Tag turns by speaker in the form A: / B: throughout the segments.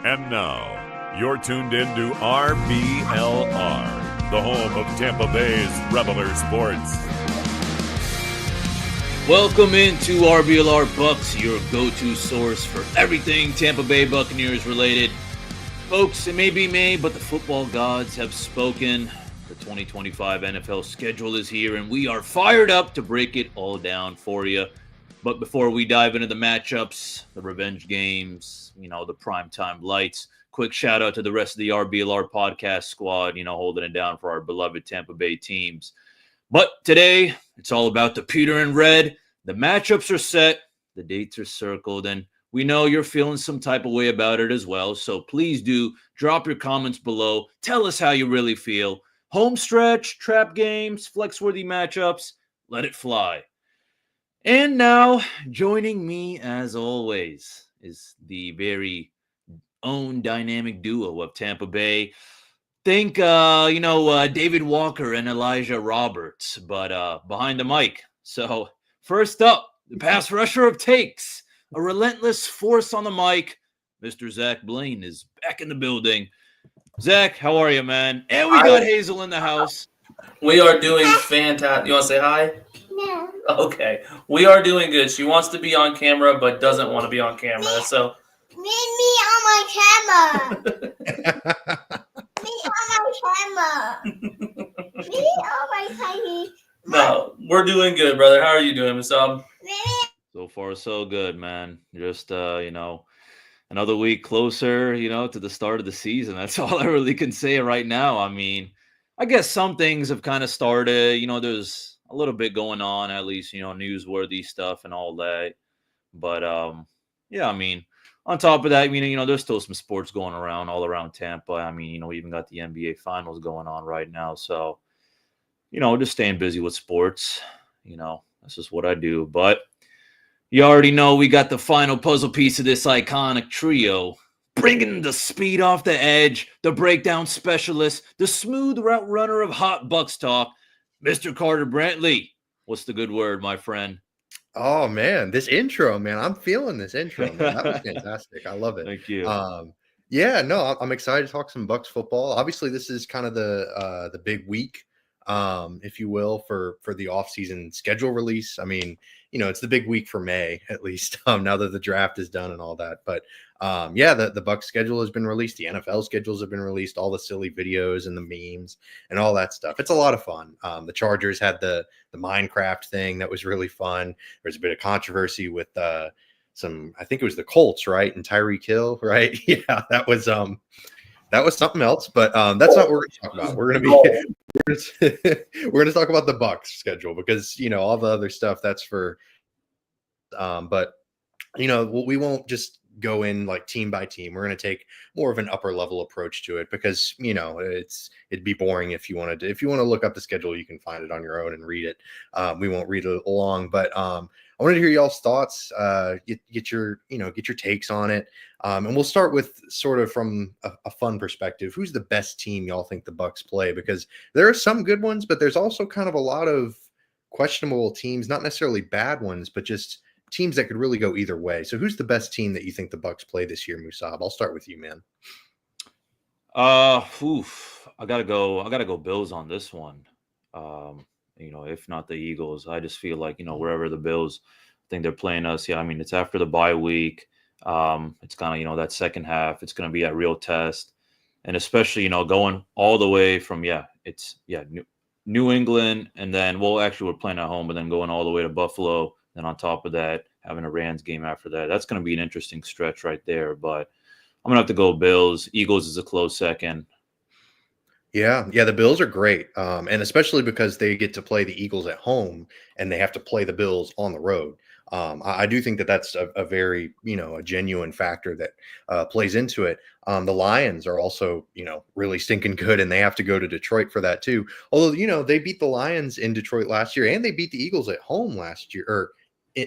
A: And now, you're tuned in to RBLR, the home of Tampa Bay's RBLR Sports.
B: Welcome into RBLR Bucs, your go-to source for everything Tampa Bay Buccaneers related. Folks, it may be May, but the football gods have spoken. The 2025 NFL schedule is here, and we are fired up to break it all down for you. But before we dive into the matchups, the revenge games, the primetime lights, quick shout out to the rest of the RBLR podcast squad, holding it down for our beloved Tampa Bay teams. But today, it's all about the Peter and Red. The matchups are set, the dates are circled, and we know you're feeling some type of way about it as well. So please do drop your comments below. Tell us how you really feel. Home stretch, trap games, flex-worthy matchups, let it fly. And now, joining me, as always, is the very own dynamic duo of Tampa Bay. Think, David Walker and Elijah Roberts, but behind the mic. So, first up, the pass rusher of takes, a relentless force on the mic. Mr. Zach Blaine is back in the building. Zach, how are you, man? And we got Hazel in the house.
C: We are doing fantastic. You want to say hi?
D: No.
C: Okay. We are doing good. She wants to be on camera, but doesn't want to be on camera. So
D: Me on my camera. Me on my camera.
C: No, we're doing good, brother. How are you doing, Miss Ob?
B: So far, so good, man. Just, another week closer, to the start of the season. That's all I really can say right now. I mean, I guess some things have kind of started. There's a little bit going on, at least, newsworthy stuff and all that. But, on top of that, there's still some sports going around all around Tampa. We even got the NBA Finals going on right now. So, just staying busy with sports. That's just what I do. But you already know we got the final puzzle piece of this iconic trio. Bringing the speed off the edge, the breakdown specialist, the smooth route runner of hot Bucs talk, Mr. Carter Brantley. What's the good word, my friend?
E: Oh, man, this intro, man. I'm feeling this intro, man. That was fantastic. I love it.
B: Thank you.
E: I'm excited to talk some Bucs football. Obviously, this is kind of the big week, if you will, for the offseason schedule release. It's the big week for May, at least, now that the draft is done and all that. But the Bucs schedule has been released. The NFL schedules have been released, all the silly videos and the memes and all that stuff. It's a lot of fun. The Chargers had the Minecraft thing that was really fun. There's a bit of controversy with I think it was the Colts, right? And Tyreek Hill, right? Yeah, that was something else, but that's not what we're going to talk about. We're going to talk about the Bucs schedule because, all the other stuff that's for, but we won't just go in like team by team. We're going to take more of an upper level approach to it because, it'd be boring if you want to look up the schedule, you can find it on your own and read it. We won't read it along, but I wanted to hear y'all's thoughts, get your takes on it. And we'll start with sort of from a fun perspective. Who's the best team y'all think the Bucs play? Because there are some good ones, but there's also kind of a lot of questionable teams, not necessarily bad ones, but just teams that could really go either way. So who's the best team that you think the Bucs play this year, Musab? I'll start with you, man.
B: I gotta go Bills on this one. If not the Eagles, I just feel like, wherever the Bills think they're playing us. Yeah, it's after the bye week. It's kind of, that second half, it's going to be a real test. And especially, going all the way from, New England. And then, we're playing at home, but then going all the way to Buffalo. Then on top of that, having a Rams game after that. That's going to be an interesting stretch right there. But I'm going to have to go Bills. Eagles is a close second.
E: Yeah, the Bills are great. And especially because they get to play the Eagles at home and they have to play the Bills on the road. I do think that that's a very, a genuine factor that plays into it. The Lions are also, really stinking good, and they have to go to Detroit for that too. Although, they beat the Lions in Detroit last year, and they beat the Eagles at home last year, or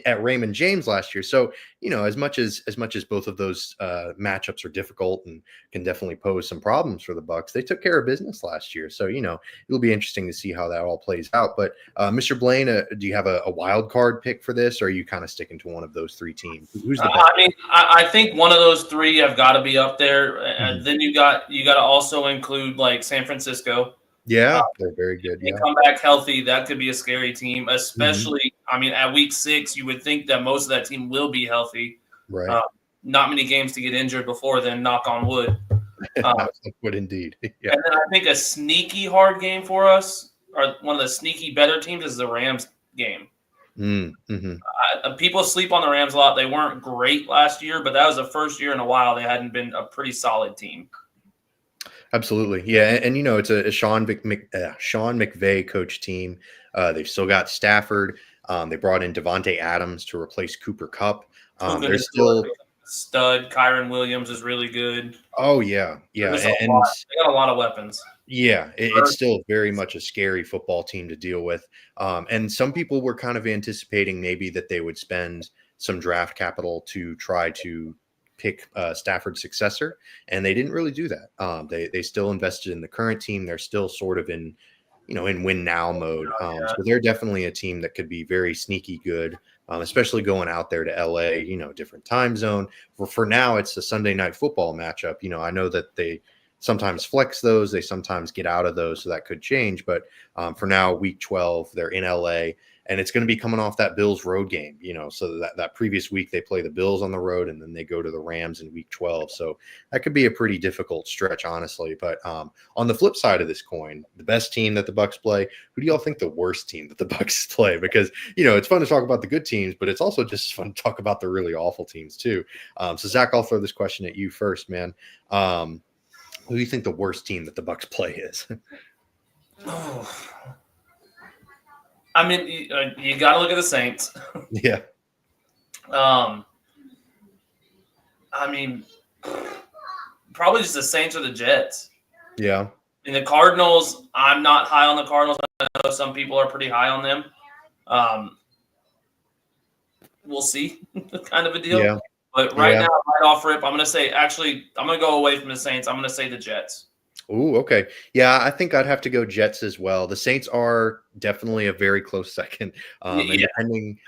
E: at Raymond James last year. So, as much as both of those matchups are difficult and can definitely pose some problems for the Bucs, they took care of business last year. So, it'll be interesting to see how that all plays out. But Mr. Blaine, do you have a wild card pick for this, or are you kind of sticking to one of those three teams? Who's the best?
C: I think one of those three have got to be up there. And
E: Mhm.
C: then you got to also include like San Francisco.
E: Yeah, they're very good.
C: They
E: Yeah.
C: come back healthy. That could be a scary team,
E: Mhm.
C: especially, at week 6, you would think that most of that team will be healthy.
E: Right.
C: Not many games to get injured before then, knock on wood.
E: Would indeed. Yeah.
C: And then I think a sneaky hard game for us, or one of the sneaky better teams, is the Rams game.
E: Mm-hmm.
C: People sleep on the Rams a lot. They weren't great last year, but that was the first year in a while they hadn't been a pretty solid team.
E: Absolutely. Yeah. And it's a Sean McVay coach team. They've still got Stafford. They brought in Devontae Adams to replace Cooper Kupp. They're still
C: stud. Kyron Williams is really good.
E: Oh yeah. Yeah.
C: They got a lot of weapons.
E: Yeah, it's still very much a scary football team to deal with. And some people were kind of anticipating maybe that they would spend some draft capital to try to pick Stafford's successor, and they didn't really do that. They still invested in the current team. They're still sort of in win now mode. So they're definitely a team that could be very sneaky good, especially going out there to LA. Different time zone. For now, it's a Sunday night football matchup. I know that they sometimes flex those. They sometimes get out of those, so that could change. But for now, week 12, they're in LA. And it's going to be coming off that Bills road game, so that previous week they play the Bills on the road and then they go to the Rams in week 12. So that could be a pretty difficult stretch, honestly. But on the flip side of this coin, the best team that the Bucs play, who do y'all think the worst team that the Bucs play? Because, it's fun to talk about the good teams, but it's also just fun to talk about the really awful teams too. So Zach, I'll throw this question at you first, man. Who do you think the worst team that the Bucs play is?
C: You got to look at the Saints.
E: Yeah.
C: Probably just the Saints or the Jets.
E: Yeah.
C: And the Cardinals, I'm not high on the Cardinals. I know some people are pretty high on them. We'll see, kind of a deal.
E: Yeah.
C: But right now, right off rip, I'm going to go away from the Saints. I'm going to say the Jets.
E: Ooh, okay. Yeah, I think I'd have to go Jets as well. The Saints are definitely a very close second. And depending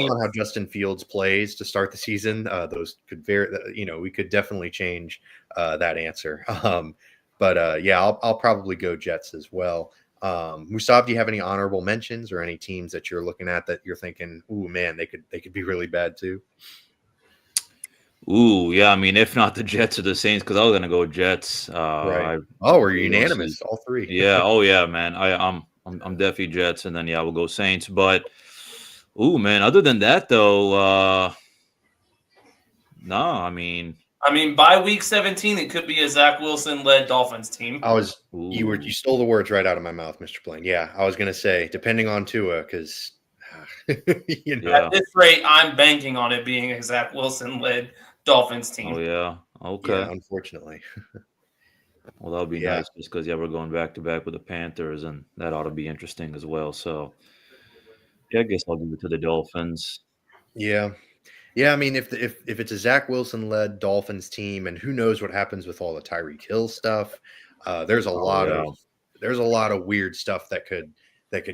E: on how Justin Fields plays to start the season, those could we could definitely change that answer. I'll probably go Jets as well. Musab, do you have any honorable mentions or any teams that you're looking at that you're thinking, ooh, man, they could be really bad too?
B: Ooh, yeah. If not the Jets or the Saints, because I was gonna go Jets.
E: Right. We're unanimous, all three.
B: Yeah. Oh, yeah, man. I'm definitely Jets, and then we'll go Saints. But, ooh, man. Other than that, though, no.
C: By week 17, it could be a Zach Wilson-led Dolphins team.
E: You stole the words right out of my mouth, Mr. Blaine. Yeah, I was gonna say, depending on Tua, because
C: at this rate, I'm banking on it being a Zach Wilson-led Dolphins team.
B: Oh, yeah. Okay.
E: Yeah, unfortunately.
B: Well, that'll be nice just because, we're going back-to-back with the Panthers, and that ought to be interesting as well. So, I guess I'll give it to the Dolphins.
E: Yeah. Yeah, if it's a Zach Wilson-led Dolphins team, and who knows what happens with all the Tyreek Hill stuff, there's a lot of weird stuff that could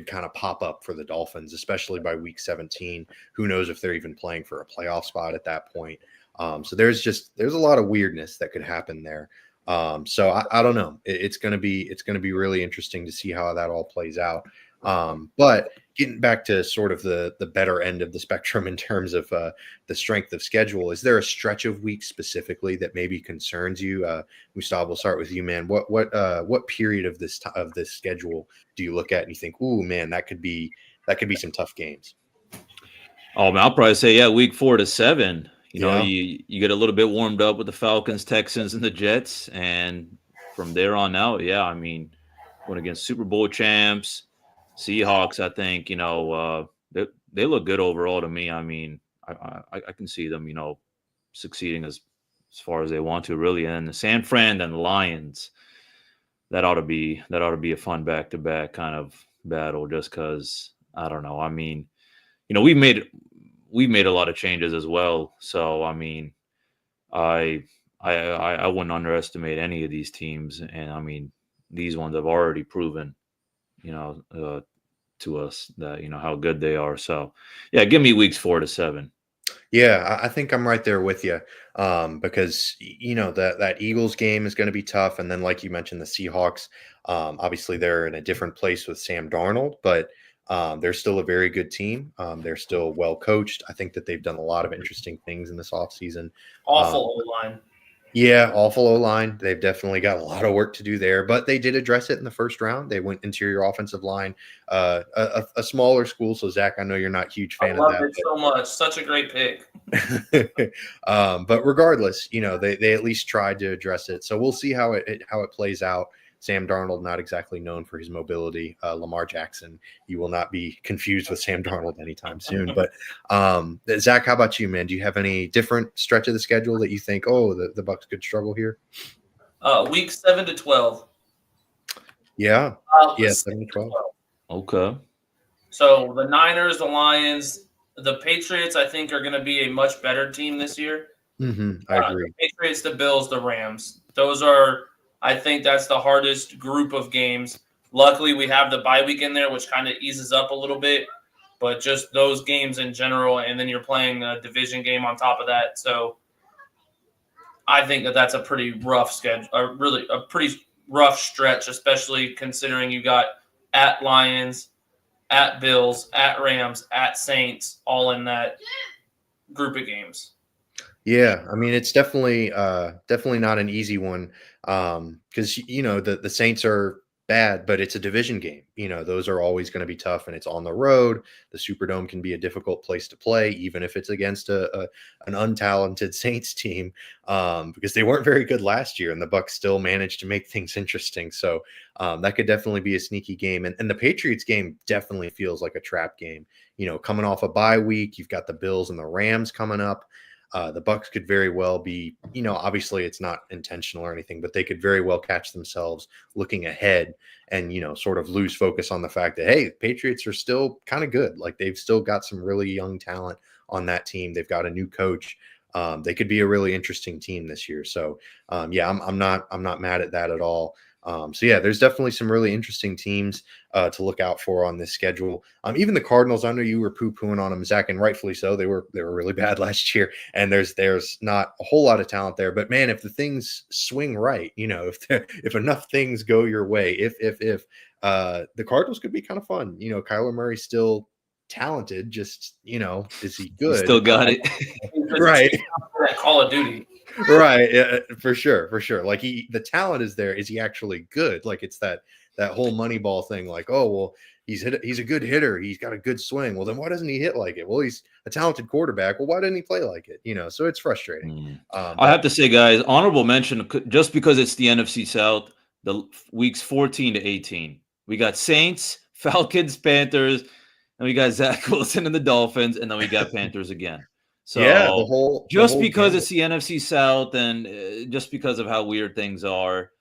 E: kind of pop up for the Dolphins, especially by week 17. Who knows if they're even playing for a playoff spot at that point? So there's a lot of weirdness that could happen there. So I don't know. It's going to be really interesting to see how that all plays out. But getting back to sort of the better end of the spectrum in terms of the strength of schedule, is there a stretch of weeks specifically that maybe concerns you? Mustav, we'll start with you, man. What period of this schedule do you look at and you think, ooh, man, that could be some tough games?
B: Oh, man, I'll probably say, week 4 to 7. You get a little bit warmed up with the Falcons, Texans, and the Jets, and from there on out, going against Super Bowl champs, Seahawks, I think, they look good overall to me. I can see them, succeeding as far as they want to, really. And the San Fran and the Lions, that ought to be a fun back-to-back kind of battle, just because, I don't know. we made a lot of changes as well. So I mean, I wouldn't underestimate any of these teams, and I mean, these ones have already proven, to us that how good they are. So yeah, give me weeks 4 to 7.
E: Yeah, I think I'm right there with you, because that Eagles game is going to be tough, and then like you mentioned, the Seahawks. Obviously, they're in a different place with Sam Darnold, but they're still a very good team. They're still well coached. I think that they've done a lot of interesting things in this offseason.
C: Awful O-line.
E: Yeah, awful O-line. They've definitely got a lot of work to do there, but they did address it in the first round. They went interior offensive line, a smaller school. So, Zach, I know you're not a huge fan
C: I love
E: of that.
C: it so much. Such a great pick.
E: But regardless, they at least tried to address it. So we'll see how it plays out. Sam Darnold, not exactly known for his mobility. Lamar Jackson, you will not be confused with Sam Darnold anytime soon. But Zach, how about you, man? Do you have any different stretch of the schedule that you think, the Bucs could struggle here?
C: Week 7 to 12.
E: Yeah. 7 to 12.
B: Okay.
C: So the Niners, the Lions, the Patriots, I think, are going to be a much better team this year.
E: I agree.
C: The Patriots, the Bills, the Rams. Those are, I think that's the hardest group of games. Luckily, we have the bye week in there, which kind of eases up a little bit. But just those games in general, and then you're playing a division game on top of that. So I think that's a pretty rough schedule, a pretty rough stretch, especially considering you got at Lions, at Bills, at Rams, at Saints, all in that group of games.
E: Yeah, I mean, it's definitely not an easy one, because the Saints are bad, but it's a division game. Those are always going to be tough, and it's on the road. The Superdome can be a difficult place to play, even if it's against an untalented Saints team, because they weren't very good last year, and the Bucs still managed to make things interesting. So that could definitely be a sneaky game, and the Patriots game definitely feels like a trap game. Coming off a bye week, you've got the Bills and the Rams coming up. The Bucs could very well be, obviously it's not intentional or anything, but they could very well catch themselves looking ahead and, sort of lose focus on the fact that, hey, the Patriots are still kind of good. Like, they've still got some really young talent on that team. They've got a new coach. They could be a really interesting team this year. So, I'm not mad at that at all. There's definitely some really interesting teams to look out for on this schedule. Even the Cardinals, I know you were poo-pooing on them, Zach, and rightfully so. They were really bad last year, and there's not a whole lot of talent there. But man, if the things swing right, if enough things go your way, if the Cardinals could be kind of fun. Kyler Murray's still talented, just is he good?
B: Still got it.
E: Right.
C: Call of Duty.
E: Right, for sure. Like, the talent is there. Is he actually good? Like, it's that whole Moneyball thing. Like, oh well, he's a good hitter. He's got a good swing. Well, then why doesn't he hit like it? Well, he's a talented quarterback. Well, why didn't he play like it? So it's frustrating.
B: I have to say, guys, honorable mention, just because it's the NFC South, the weeks 14 to 18. We got Saints, Falcons, Panthers, and we got Zach Wilson and the Dolphins, and then we got Panthers again. So because it's the NFC South, and just because of how weird things are,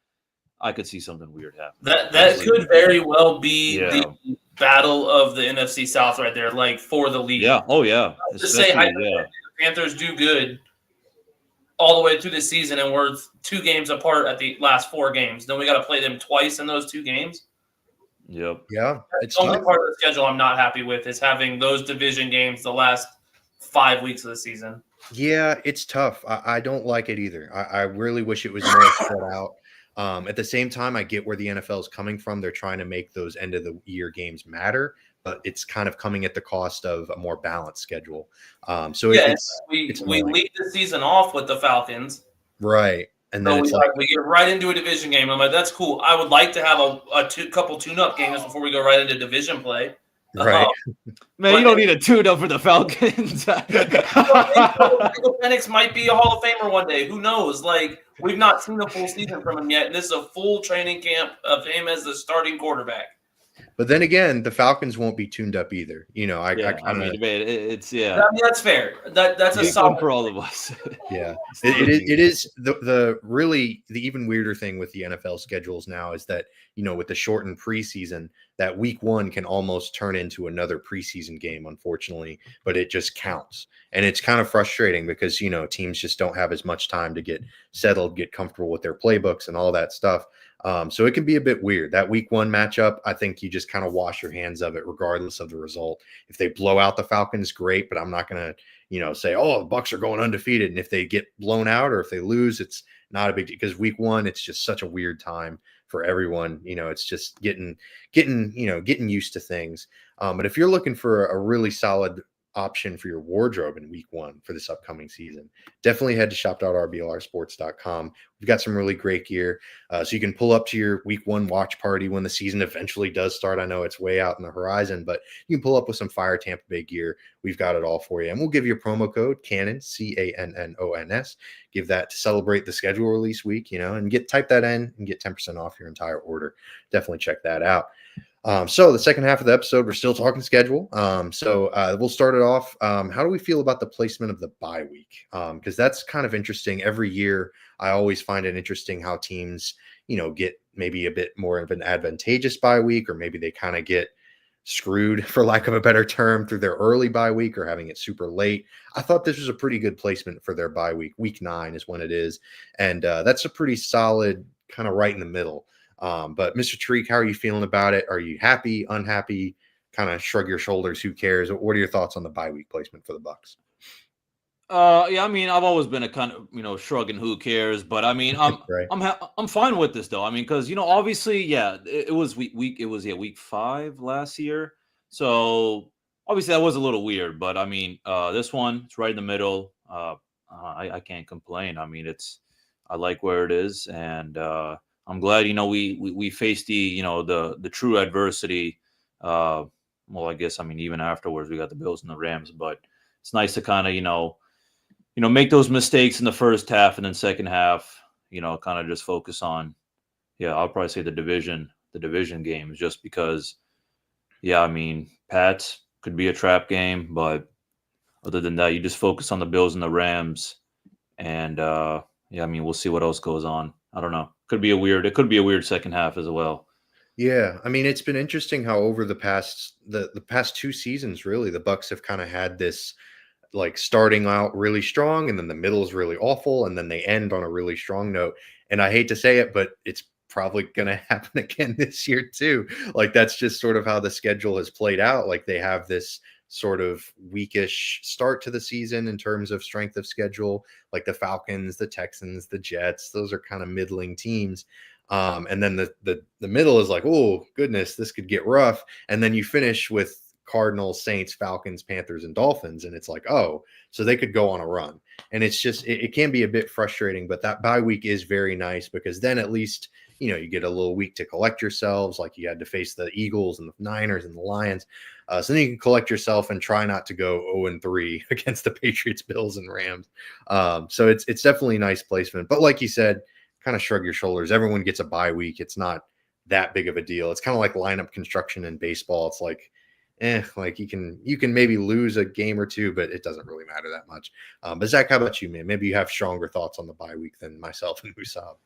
B: I could see something weird happen.
C: That could very well be the battle of the NFC South right there, like, for the lead.
B: Yeah. Oh yeah.
C: Just say the Panthers do good all the way through the season, and we're 2 games apart at the last 4 games. Then we got to play them twice in those 2 games.
B: Yep.
E: Yeah.
C: That's the only part of the schedule I'm not happy with, is having those division games the last 5 weeks of the season.
E: Yeah, it's tough. I don't like it either. I really wish it was more spread out. At the same time, I get where the NFL is coming from. They're trying to make those end of the year games matter, but it's kind of coming at the cost of a more balanced schedule.
C: We lead the season off with the Falcons,
E: right? And then
C: we get right into a division game. I'm like, that's cool. I would like to have a couple tune-up games before we go right into division play.
E: Right.
B: Man, you don't need a tune-up for the Falcons.
C: Michael Penix might be a Hall of Famer one day. Who knows? Like, we've not seen a full season from him yet, and this is a full training camp of him as the starting quarterback.
E: But then again, the Falcons won't be tuned up either. I kind of
B: it's
C: I mean, that's fair. That's a
B: big
C: solid
B: one for all of us.
E: yeah. It is the really the even weirder thing with the NFL schedules now is that with the shortened preseason, that week 1 can almost turn into another preseason game, unfortunately, but it just counts. And it's kind of frustrating because, teams just don't have as much time to get settled, get comfortable with their playbooks and all that stuff. So it can be a bit weird. That week 1 matchup, I think you just kind of wash your hands of it regardless of the result. If they blow out the Falcons, great, but I'm not going to, say, oh, the Bucs are going undefeated. And if they get blown out or if they lose, it's not a big deal because week 1, it's just such a weird time for everyone. It's just getting used to things. But if you're looking for a really solid option for your wardrobe in week 1 for this upcoming season, definitely head to shop.rblrsports.com. We've got some really great gear. So you can pull up to your week 1 watch party when the season eventually does start. I know it's way out in the horizon, but you can pull up with some Fire Tampa Bay gear. We've got it all for you. And we'll give you a promo code Cannon, CANNONS. Give that to celebrate the schedule release week, and type that in and get 10% off your entire order. Definitely check that out. So the second half of the episode, we're still talking schedule. We'll start it off. How do we feel about the placement of the bye week? Because that's kind of interesting. Every year, I always find it interesting how teams, get maybe a bit more of an advantageous bye week, or maybe they kind of get screwed, for lack of a better term, through their early bye week or having it super late. I thought this was a pretty good placement for their bye week. Week 9 is when it is. And that's a pretty solid kind of right in the middle. But Mr. Tariq, how are you feeling about it? Are you happy, unhappy, kind of shrug your shoulders? Who cares? What are your thoughts on the bye week placement for the Bucs?
B: Yeah, I mean, I've always been a kind of, shrugging who cares, but I mean,
E: Right.
B: I'm fine with this though. I mean, because obviously, yeah, it was week 5 last year, so obviously that was a little weird, but I mean, this one, it's right in the middle. I can't complain. I mean, I like where it is, and I'm glad, we faced the true adversity. Well, I guess, I mean, even afterwards we got the Bills and the Rams, but it's nice to kind of, make those mistakes in the first half, and then second half, kind of just focus on, I'll probably say the division games, just because, I mean, Pats could be a trap game, but other than that, you just focus on the Bills and the Rams, and I mean, we'll see what else goes on. I don't know. It could be a weird second half as well.
E: Yeah, I mean, it's been interesting how over the past 2 seasons, really, the Bucs have kind of had this like starting out really strong, and then the middle is really awful, and then they end on a really strong note. And I hate to say it, but it's probably going to happen again this year too. Like that's just sort of how the schedule has played out. Like they have this sort of weakish start to the season in terms of strength of schedule, like the Falcons, the Texans, the Jets. Those are kind of middling teams. And then the middle is like, oh goodness, this could get rough. And then you finish with Cardinals, Saints, Falcons, Panthers, and Dolphins. And it's like, oh, so they could go on a run. And it's just, it can be a bit frustrating, but that bye week is very nice because then at least, you get a little week to collect yourselves. Like you had to face the Eagles and the Niners and the Lions. So then you can collect yourself and try not to go 0-3 against the Patriots, Bills, and Rams. So it's definitely a nice placement. But like you said, kind of shrug your shoulders. Everyone gets a bye week. It's not that big of a deal. It's kind of like lineup construction in baseball. It's like, like you can maybe lose a game or two, but it doesn't really matter that much. But Zach, how about you, man? Maybe you have stronger thoughts on the bye week than myself and Musab.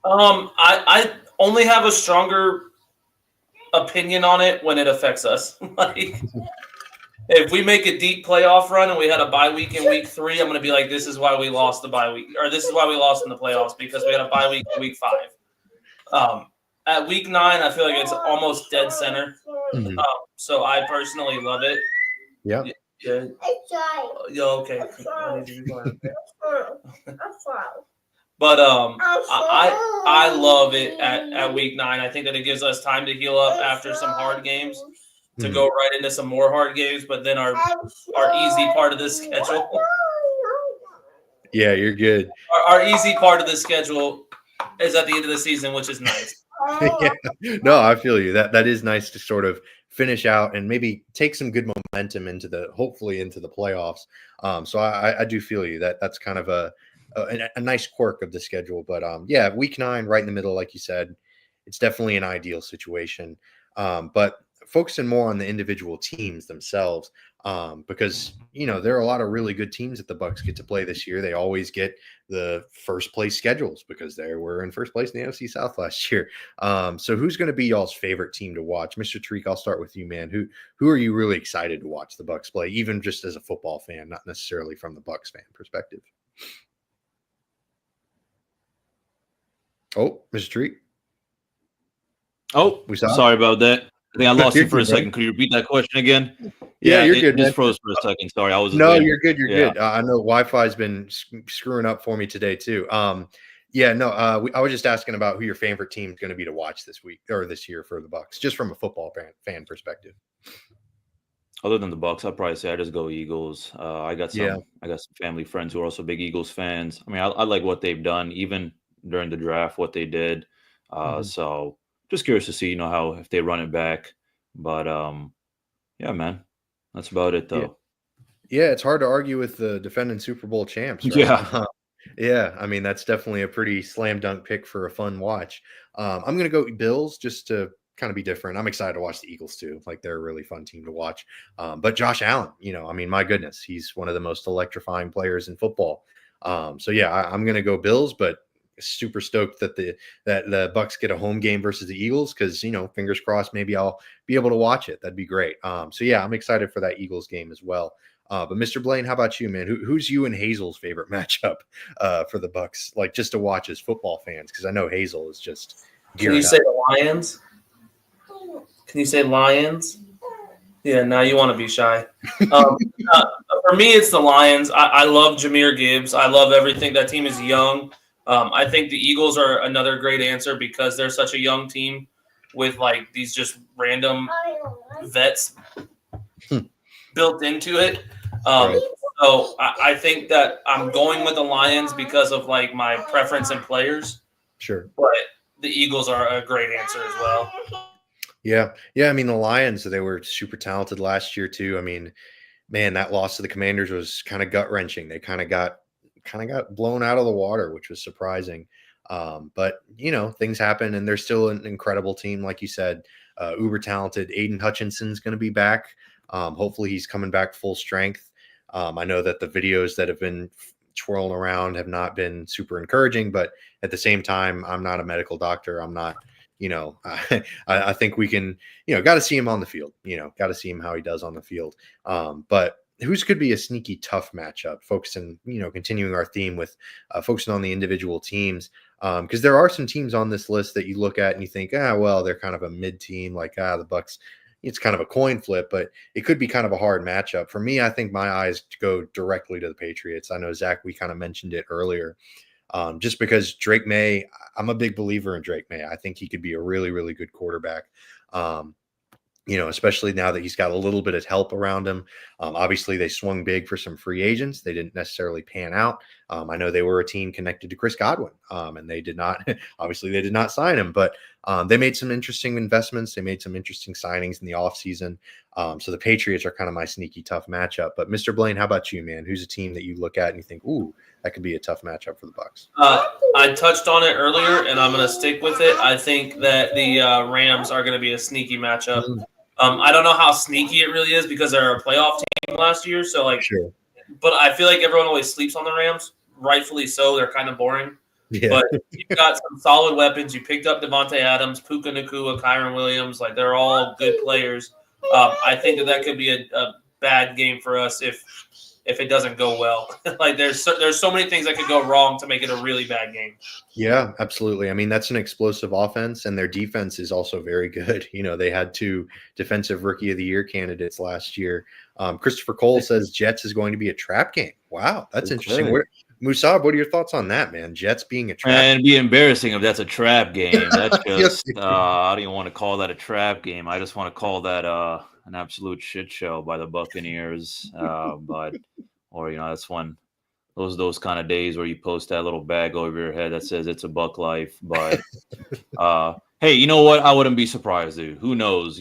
C: I only have a stronger opinion on it when it affects us. Like, if we make a deep playoff run and we had a bye week in week 3, I'm going to be like, this is why we lost the bye week, or this is why we lost in the playoffs, because we had a bye week in week 5. At week 9, I feel like it's almost dead center.
E: Mm-hmm.
C: So I personally love it.
E: Yeah.
C: Yeah. Okay. But I love it at week 9. I think that it gives us time to heal up after some hard games, to go right into some more hard games. But then our easy part of the schedule.
E: Yeah, you're good.
C: Our easy part of the schedule is at the end of the season, which is nice.
E: Yeah. No, I feel you. That is nice to sort of finish out and maybe take some good momentum hopefully into the playoffs. So I do feel you. That's kind of a nice quirk of the schedule. But week 9, right in the middle, like you said, it's definitely an ideal situation. But focusing more on the individual teams themselves, because there are a lot of really good teams that the Bucs get to play this year. They always get the first place schedules because they were in first place in the NFC South last year. So who's going to be y'all's favorite team to watch? Mr. Tariq, I'll start with you, man. Who are you really excited to watch the Bucs play, even just as a football fan, not necessarily from the Bucs fan perspective? Oh, Mr. Tariq.
B: Oh, sorry about that. I think I lost you for a second. Could you repeat that question again?
E: Yeah, you're good.
B: Just froze for a second. Sorry, I was.
E: No, you're good. You're good. I know Wi-Fi's been screwing up for me today too. I was just asking about who your favorite team is going to be to watch this week or this year for the Bucs, just from a football fan perspective.
B: Other than the Bucs, I'd probably say I just go Eagles. I got some family friends who are also big Eagles fans. I mean, I like what they've done, even during the draft, what they did. So just curious to see, if they run it back. But yeah, man, that's about it though.
E: Yeah, it's hard to argue with the defending Super Bowl champs. Right?
B: Yeah.
E: Yeah, I mean, that's definitely a pretty slam dunk pick for a fun watch. I'm going to go Bills just to kind of be different. I'm excited to watch the Eagles too. Like, they're a really fun team to watch. But Josh Allen, I mean, my goodness, he's one of the most electrifying players in football. So yeah, I'm going to go Bills, but super stoked that the Bucs get a home game versus the Eagles, because fingers crossed, maybe I'll be able to watch it. That'd be great. So yeah, I'm excited for that Eagles game as well. But Mr. Blaine, how about you, man? Who's you and Hazel's favorite matchup for the Bucs? Like, just to watch as football fans, because I know Hazel is just.
C: Can you say the Lions? Can you say Lions? Yeah, now you want to be shy. For me, it's the Lions. I love Jahmyr Gibbs. I love everything. That team is young. I think the Eagles are another great answer because they're such a young team with like these just random vets built into it. So I think that I'm going with the Lions because of like my preference in players.
E: Sure.
C: But the Eagles are a great answer as well.
E: Yeah. I mean, the Lions, they were super talented last year too. I mean, man, that loss to the Commanders was kind of gut wrenching. They kind of got blown out of the water, which was surprising. But things happen, and they're still an incredible team, like you said. Uber talented. Aiden Hutchinson's going to be back. Hopefully, he's coming back full strength. I know that the videos that have been twirling around have not been super encouraging, but at the same time, I'm not a medical doctor. I'm not. I think we can. Got to see him on the field. Got to see him how he does on the field. But whose could be a sneaky tough matchup, focusing, continuing our theme with focusing on the individual teams. Because there are some teams on this list that you look at and you think, well, they're kind of a mid team, like the Bucs. It's kind of a coin flip, but it could be kind of a hard matchup. For me, I think my eyes go directly to the Patriots. I know, Zach, we kind of mentioned it earlier. Just because Drake May, I'm a big believer in Drake May. I think he could be a really, really good quarterback. Especially now that he's got a little bit of help around him. Obviously, they swung big for some free agents. They didn't necessarily pan out. I know they were a team connected to Chris Godwin, and they did not sign him, but they made some interesting investments. They made some interesting signings in the offseason. So the Patriots are kind of my sneaky tough matchup. But Mr. Blaine, how about you, man? Who's a team that you look at and you think, ooh, that could be a tough matchup for the Bucs?
C: I touched on it earlier, and I'm going to stick with it. I think that the Rams are going to be a sneaky matchup. I don't know how sneaky it really is because they're a playoff team last year. So sure. But I feel like everyone always sleeps on the Rams, rightfully so. They're kind of boring. Yeah. But you've got some solid weapons. You picked up Devontae Adams, Puka Nacua, Kyron Williams. Like, they're all good players. I think that could be a bad game for us if it doesn't go well. Like, there's so many things that could go wrong to make it a really bad game.
E: Yeah, absolutely. I mean, that's an explosive offense, and their defense is also very good. They had 2 defensive rookie of the year candidates last year. Christopher Cole says Jets is going to be a trap game. Wow, that's interesting. Musab, what are your thoughts on that, man? Jets being a trap game?
B: And it'd be embarrassing if that's a trap game. That's just I don't even want to call that a trap game. I just want to call that an absolute shit show by the Buccaneers. That's one those kind of days where you post that little bag over your head that says it's a Buck life. But hey, you know what? I wouldn't be surprised, dude. Who knows?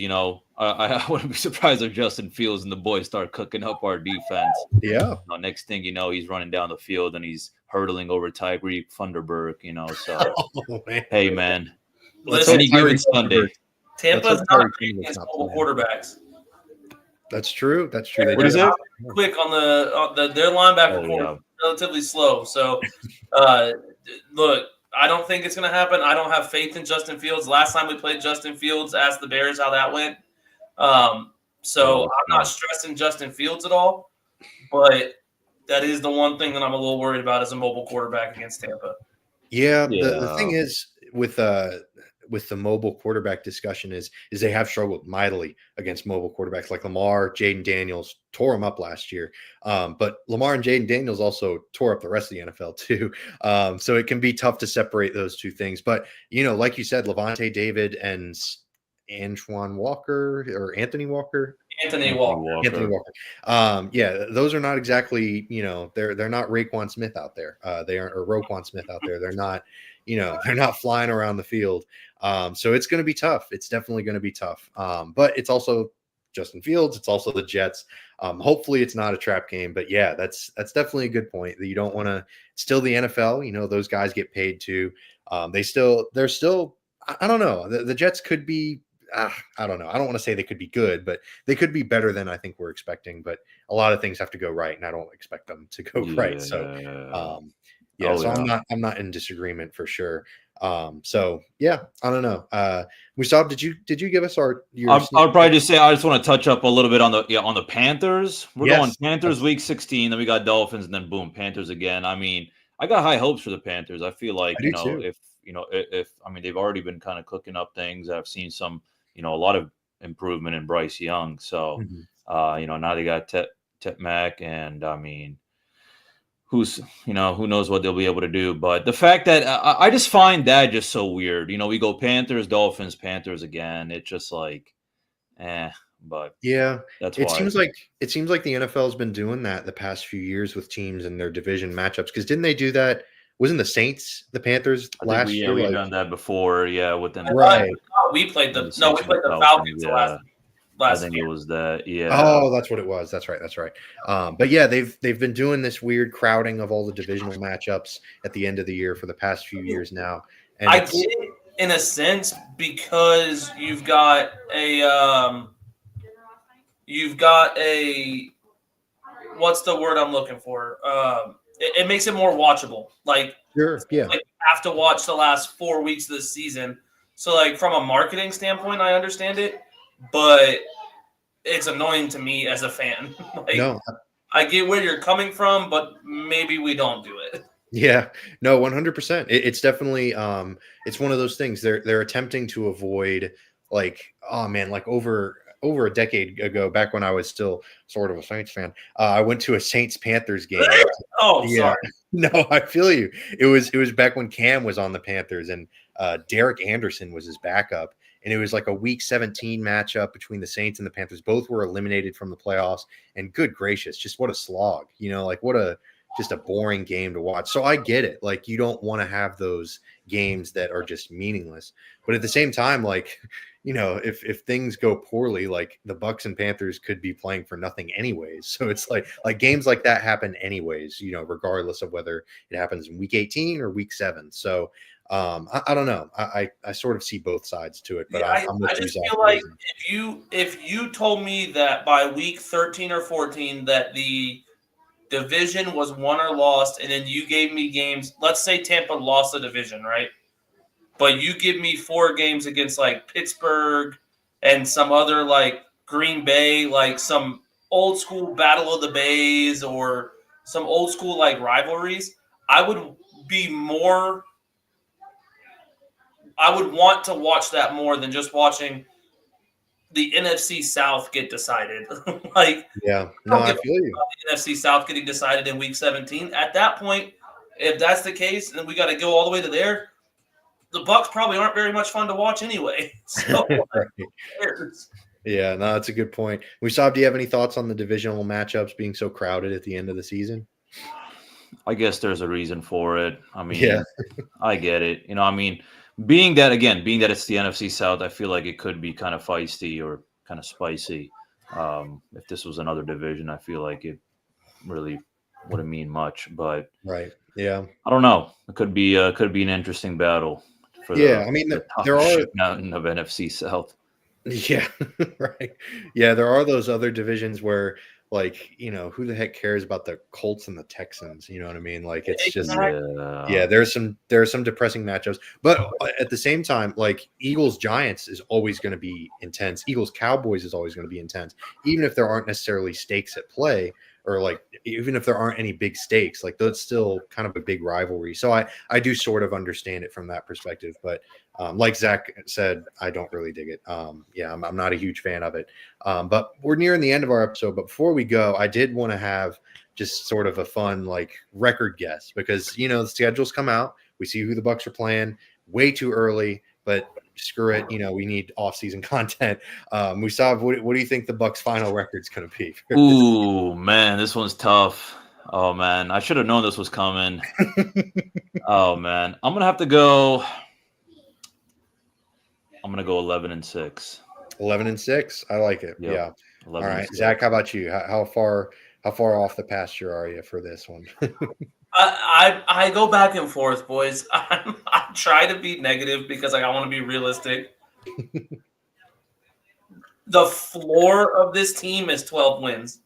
B: I wouldn't be surprised if Justin Fields and the boys start cooking up our defense.
E: Yeah.
B: Next thing you know, he's running down the field and he's hurdling over Tyreek Thunderberg. So hey, man,
C: Listen,
B: any given Sunday.
C: Tampa's
E: Let's
C: not
E: hope
C: great
E: Tampa's
C: against
E: not
C: mobile
E: playing.
C: quarterbacks.
E: That's true. That's true. They
B: What
E: do
B: is
E: have-
B: it?
C: Quick on their linebacker core,
B: yeah.
C: relatively slow. So, look, I don't think it's going to happen. I don't have faith in Justin Fields. Last time we played Justin Fields, asked the Bears how that went. So I'm not stressing Justin Fields at all, but that is the one thing that I'm a little worried about as a mobile quarterback against Tampa.
E: Yeah, the thing is with the mobile quarterback discussion is they have struggled mightily against mobile quarterbacks like Lamar, Jaden Daniels tore them up last year. But Lamar and Jaden Daniels also tore up the rest of the NFL too. So it can be tough to separate those two things. But like you said, Levante David and Antoine Walker or Anthony Walker.
C: Anthony Walker.
E: Yeah, those are not exactly, they're not Raekwon Smith out there. They aren't, or Roquan Smith out there. They're not, they're not flying around the field. So it's going to be tough. It's definitely going to be tough. But it's also Justin Fields. It's also the Jets. Hopefully it's not a trap game, but yeah, that's definitely a good point that you don't want to, still the NFL, those guys get paid too. They're still, I don't know. The Jets could be, I don't know. I don't want to say they could be good, but they could be better than I think we're expecting. But a lot of things have to go right, and I don't expect them to go right. So, I'm not in disagreement for sure. So yeah, I don't know. Musab, did you give us your?
B: I'll probably just say I just want to touch up a little bit on the Panthers. We're going Panthers week 16, then we got Dolphins, and then boom, Panthers again. I mean, I got high hopes for the Panthers. I feel like if they've already been kind of cooking up things. I've seen some. A lot of improvement in Bryce Young. So, now they got Tet Mack, and I mean, who knows what they'll be able to do. But the fact that I just find that just so weird. We go Panthers, Dolphins, Panthers again. It's just like, but
E: yeah,
B: that's
E: it
B: why.
E: seems like the NFL has been doing that the past few years with teams and their division matchups. Because didn't they do that? Wasn't the Saints the Panthers last year?
B: We've done that before. Yeah, with them.
E: Right.
C: We played the Falcons last.
B: I think it was that. Yeah.
E: Oh, that's what it was. That's right. But yeah, they've been doing this weird crowding of all the divisional matchups at the end of the year for the past few years now. And
C: I get it in a sense because you've got a what's the word I'm looking for? It makes it more watchable. Like,
E: sure, yeah.
C: Like you have to watch the last 4 weeks of the season. So, like, from a marketing standpoint, I understand it, but it's annoying to me as a fan. No. I get where you're coming from, but maybe we don't do it.
E: Yeah, no, 100%. It's definitely it's one of those things. They're attempting to avoid like over a decade ago, back when I was still sort of a Saints fan, I went to a Saints Panthers game.
C: Sorry.
E: No, I feel you. It was back when Cam was on the Panthers and Derek Anderson was his backup. And it was like a week 17 matchup between the Saints and the Panthers. Both were eliminated from the playoffs. And good gracious, just what a slog, just a boring game to watch. So I get it. Like, you don't want to have those games that are just meaningless. But at the same time, like, if things go poorly, like the Bucs and Panthers could be playing for nothing anyways. So it's like games like that happen anyways, regardless of whether it happens in week 18 or week 7. So I don't know. I sort of see both sides to it, but
C: I just feel like if you told me that by week 13 or 14 that the division was won or lost, and then you gave me games, let's say Tampa lost the division, right? But you give me 4 games against like Pittsburgh and some other like Green Bay, like some old school Battle of the Bays or some old school like rivalries, I would want to watch that more than just watching the NFC South get decided. I feel you. The NFC South getting decided in week 17. At that point, if that's the case, then we got to go all the way to there. The Bucs probably aren't very much fun to watch anyway. So,
E: yeah, no, that's a good point. Musab, do you have any thoughts on the divisional matchups being so crowded at the end of the season?
B: I guess there's a reason for it. I mean, I get it. Being that it's the NFC South, I feel like it could be kind of feisty or kind of spicy. If this was another division, I feel like it really wouldn't mean much. But
E: right, yeah,
B: I don't know. It could be an interesting battle.
E: There are
B: mountain of NFC South.
E: Yeah, right. Yeah, there are those other divisions where, like, who the heck cares about the Colts and the Texans? You know what I mean? Like, it's just, yeah,
B: Yeah.
E: there are some depressing matchups, but at the same time, like Eagles Giants is always going to be intense. Eagles Cowboys is always going to be intense, even if there aren't necessarily stakes at play, or like even if there aren't any big stakes. Like that's still kind of a big rivalry. So I do sort of understand it from that perspective, but like Zach said, I don't really dig it. Yeah, I'm not a huge fan of it. But we're nearing the end of our episode. But before we go, I did want to have just sort of a fun like record guess, because the schedules come out, we see who the Bucs are playing way too early, but screw it, we need off-season content. Musab, what do you think the Bucs final record's going to be?
B: Ooh, man, this one's tough. Oh man, I should have known this was coming. Oh man, I'm gonna go 11-6.
E: 11-6. I like it.
B: Yep.
E: Yeah. All right,
B: 11-6.
E: Zach, how about you? How far off the pasture are you for this one?
C: I go back and forth, boys. I try to be negative because I want to be realistic. The floor of this team is 12 wins,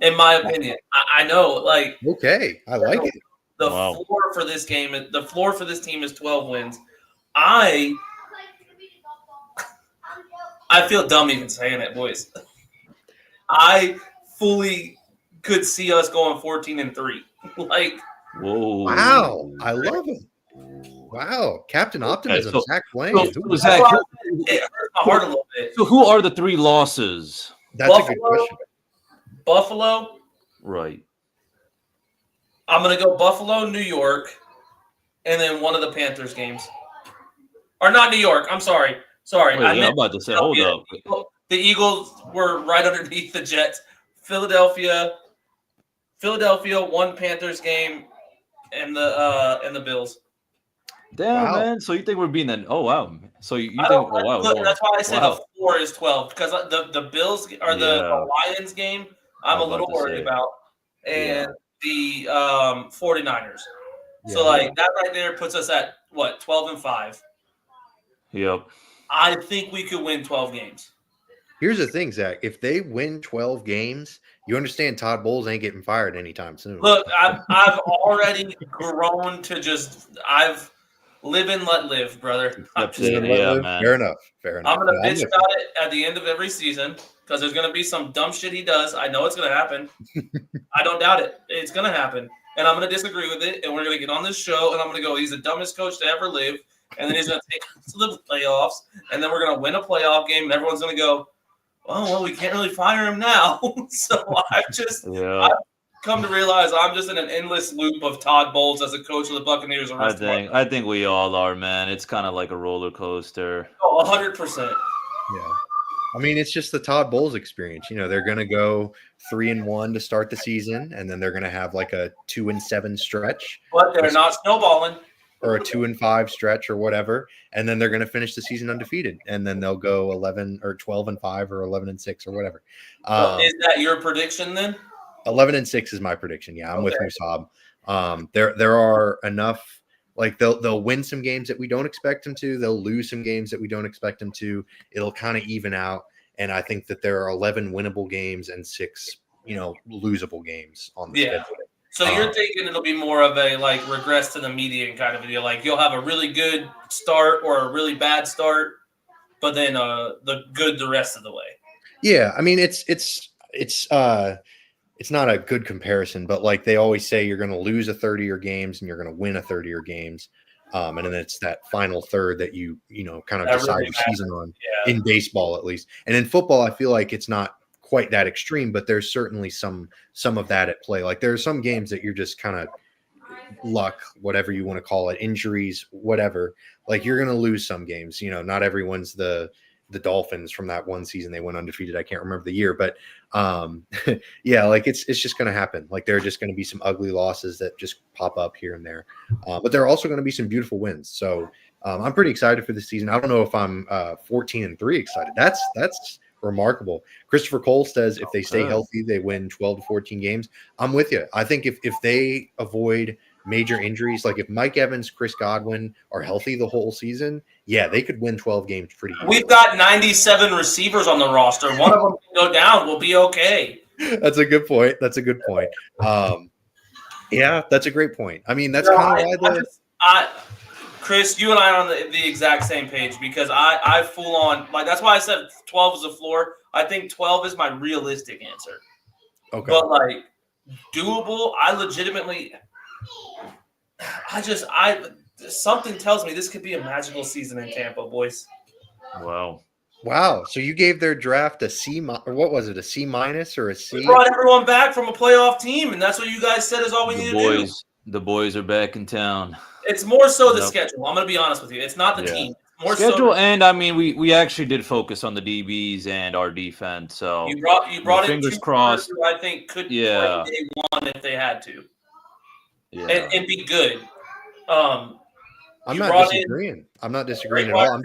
C: in my opinion. I know, like,
E: Okay, I like it.
C: the
B: Wow.
C: floor for this team is 12 wins. I feel dumb even saying it, boys. I fully could see us going 14-3. Like,
B: Whoa.
E: Wow, I love it. Wow, Captain Optimism,
B: so-
E: Zach Blaine.
B: So, Zach,
C: it hurts my heart a little bit.
B: so who are the 3 losses?
E: That's a good
C: Buffalo.
E: question.
C: Buffalo.
B: Right.
C: I'm gonna go Buffalo, New York, and then one of the Panthers games. Or not New York. I'm sorry.
B: Wait,
C: I
B: I'm
C: meant
B: about to say, hold up.
C: the Eagles were right underneath the Jets. Philadelphia, one Panthers game, and the Bills.
B: Damn,
E: Wow.
B: man. So you think we're being that? Oh wow. So you
C: I
B: think?
C: don't-
B: Oh wow.
C: look, that's why I said
B: Wow.
C: the floor is 12, because the Bills or the Lions game I'm
B: I
C: a
B: was
C: little
B: about to
C: worried
B: say.
C: about, and the 49ers. So
E: Yeah.
C: like that right there puts us at what, 12-5.
B: Yep.
C: I think we could win 12 games.
E: Here's the thing, Zach. If they win 12 games, you understand Todd Bowles ain't getting fired anytime soon.
C: Look, I've already grown to I've live and let live, brother. I'm,
B: That's it.
E: Live and
B: Yeah,
E: let live.
B: man.
E: Fair enough.
C: I'm gonna
E: No,
C: bitch
E: with
C: about it at the end of every season because there's gonna be some dumb shit he does. I know it's gonna happen. I don't doubt it. It's gonna happen, and I'm gonna disagree with it. And we're gonna get on this show, and I'm gonna go, he's the dumbest coach to ever live. And then he's gonna take us to the playoffs, and then we're gonna win a playoff game, and everyone's gonna go, oh well, we can't really fire him now. So
B: Yeah.
C: come to realize I'm just in an endless loop of Todd Bowles as a coach of the Buccaneers.
B: I think we all are, man. It's kind of like a roller coaster.
C: 100%.
E: Yeah. I mean, it's just the Todd Bowles experience. They're going to go 3-1 to start the season, and then they're going to have like a 2-7 stretch,
C: But they're not snowballing.
E: or a 2-5 stretch, or whatever, and then they're going to finish the season undefeated, and then they'll go 11 or 12-5 or 11-6 or whatever.
C: Is that your prediction then?
E: 11-6 is my prediction. Yeah, I'm with Musab. There are enough. Like they'll win some games that we don't expect them to. They'll lose some games that we don't expect them to. It'll kind of even out, and I think that there are 11 winnable games and 6, losable games on the schedule.
C: So you're thinking it'll be more of a like regress to the median kind of a deal. Like you'll have a really good start or a really bad start, but then the good the rest of the way.
E: Yeah, I mean it's not a good comparison, but like they always say, you're going to lose a third of your games and you're going to win a third of your games, and then it's that final third that you kind of
C: That
E: decide
C: really
E: your
C: matters.
E: season on.
C: Yeah.
E: In baseball, at least, and in football, I feel like it's not quite that extreme, but there's certainly some of that at play. Like there are some games that you're just kind of luck, whatever you want to call it, injuries, whatever. Like you're going to lose some games. Not everyone's the Dolphins from that one season they went undefeated. I can't remember the year, but yeah, like it's just going to happen. Like there are just going to be some ugly losses that just pop up here and there, but there are also going to be some beautiful wins. So I'm pretty excited for this season. I don't know if I'm 14-3 excited. That's remarkable. Christopher Cole says if they stay healthy, they win 12 to 14 games. I'm with you. I think if they avoid major injuries, like if Mike Evans, Chris Godwin are healthy the whole season, yeah, they could win 12 games pretty easily.
C: We've got 97 receivers on the roster. One of them can go down. We'll be okay.
E: That's a good point. Yeah, that's a great point. I mean, that's kind of why
C: Chris, you and I are on the exact same page because I full on like that's why I said 12 is the floor. I think 12 is my realistic answer.
E: Okay.
C: But like doable, something tells me this could be a magical season in Tampa, boys.
E: Wow. So you gave their draft a C, or what was it? A C- or a C?
C: We brought everyone back from a playoff team, and that's what you guys said is all we need to do.
B: The boys are back in town.
C: It's more so the schedule. I'm going to be honest with you. It's not the team. It's more
B: schedule,
C: so
B: and I mean, we actually did focus on the DBs and our defense. So
C: you brought in
B: fingers crossed.
C: Who I think could play day one if they had to, and be good.
E: I'm not disagreeing. I'm not disagreeing at all.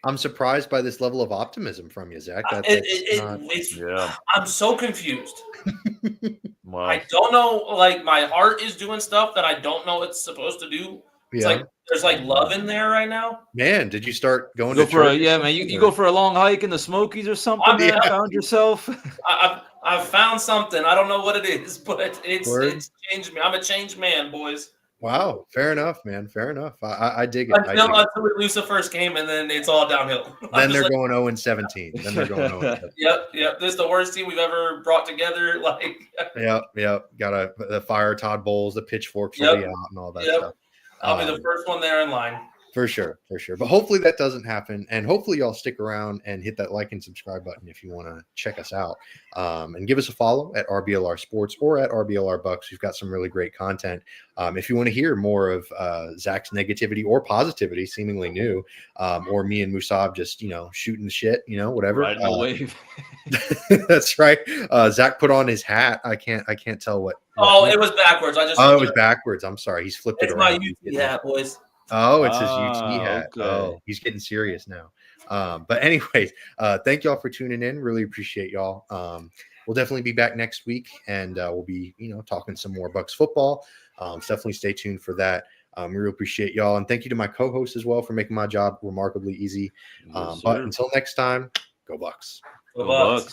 E: I'm surprised by this level of optimism from you, Zach.
C: I'm so confused.
B: Wow.
C: I don't know. Like my heart is doing stuff that I don't know it's supposed to do. It's like there's like love in there right now.
E: Man, did you start going to church?
B: Man. You go for a long hike in the Smokies or something. Man, found yourself.
C: I've found something. I don't know what it is, but it's changed me. I'm a changed man, boys.
E: Wow, fair enough, man. Fair enough. I dig it.
C: Until we lose the first game, and then it's all downhill.
E: Then they're going 0-17. Then they're going 0-17.
C: Yep. This is the worst team we've ever brought together.
E: Yep. Got the fire Todd Bowles, the pitchforks will be out, and all that stuff.
C: I'll be the first one there in line.
E: For sure. But hopefully that doesn't happen. And hopefully y'all stick around and hit that like and subscribe button if you want to check us out. And give us a follow at RBLR Sports or at RBLR Bucs. We've got some really great content. If you want to hear more of Zach's negativity or positivity, seemingly new, or me and Musab just, shooting the shit, whatever.
B: Riding the wave.
E: That's right. Zach put on his hat. I can't tell what.
C: It was backwards. It
E: was backwards. I'm sorry. He's flipped it around.
C: It's my UT hat, boys.
E: Oh, it's his UT hat.
B: Okay.
E: Oh, he's getting serious now. But anyways, thank y'all for tuning in. Really appreciate y'all. We'll definitely be back next week, and we'll be, talking some more Bucs football. So definitely stay tuned for that. We really appreciate y'all, and thank you to my co-host as well for making my job remarkably easy. But until next time, go Bucs.
C: Go Bucs.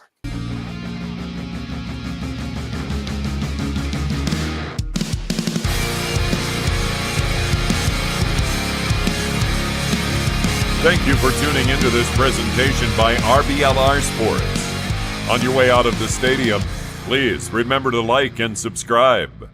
A: Thank you for tuning into this presentation by RBLR Sports. On your way out of the stadium, please remember to like and subscribe.